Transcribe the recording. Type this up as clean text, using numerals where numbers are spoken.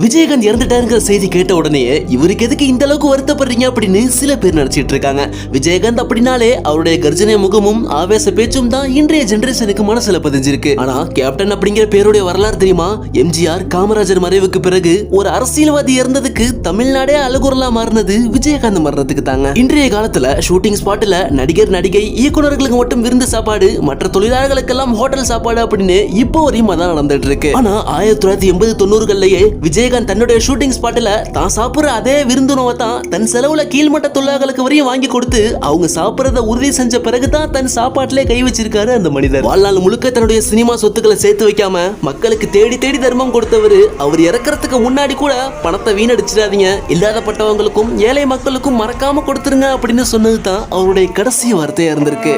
விஜயகாந்த் இறந்துட்டாருங்கிற செய்தி கேட்ட உடனே இவருக்கு எதுக்கு இந்த அளவுக்கு வருத்தப்படுறீங்க அப்படின்னு சில பேர் நினைச்சிட்டு இருக்காங்க. விஜயகாந்த் அப்படின்னாலே அவருடைய கர்ஜனை முகமும் ஆவேச பேச்சும் தான் இன்றைய ஜெனரேஷனுக்கு மனசுல பதிஞ்சிருக்கு. ஆனா கேப்டன் அப்படிங்கிற பேருடைய வரலாறு தெரியுமா? எம்ஜிஆர் காமராஜர் மறைவுக்கு பிறகு ஒரு அரசியல்வாதி இறந்ததுக்கு தமிழ்நாடே அழகுறலா மாறினது விஜயகாந்த் மரணத்துக்கு தாங்க. இன்றைய காலத்துல ஷூட்டிங் ஸ்பாட்ல நடிகர் நடிகை இயக்குநர்களுக்கு மட்டும் விருந்து சாப்பாடு, மற்ற தொழிலாளர்களுக்கெல்லாம் ஹோட்டல் சாப்பாடு அப்படின்னு இப்போ வரையும் அதான் நடந்துட்டு இருக்கு. ஆனா 1980 90களிலேயே விஜயகாந்த் தன்னுடைய ஷூட்டிங் ஸ்பாட்ல தான் சாப்பிடுற அதே விருந்துணவை தான் தன் செலவுல கீழ்மட்ட தொழிலாளர்களுக்கு வரையும் வாங்கி கொடுத்து அவங்க சாப்பிடுறத உறுதி செஞ்ச பிறகுதான் தன் சாப்பாட்டிலே கை வச்சிருக்காரு அந்த மனிதர். வாழ்நாள் முழுக்க தன்னுடைய சினிமா சொத்துக்களை சேர்த்து வைக்காம மக்களுக்கு தேடி தேடி தர்மம் கொடுத்தவர். அவர் இறக்கிறதுக்கு முன்னாடி கூட பணத்தை வீணடிச்சிடாதீங்க, இல்லாதப்பட்டவங்களுக்கும் ஏழை மக்களுக்கும் மறக்காம கொடுத்துருங்க அப்படின்னு சொன்னது தான் அவருடைய கடைசி வார்த்தையா இருந்திருக்கு.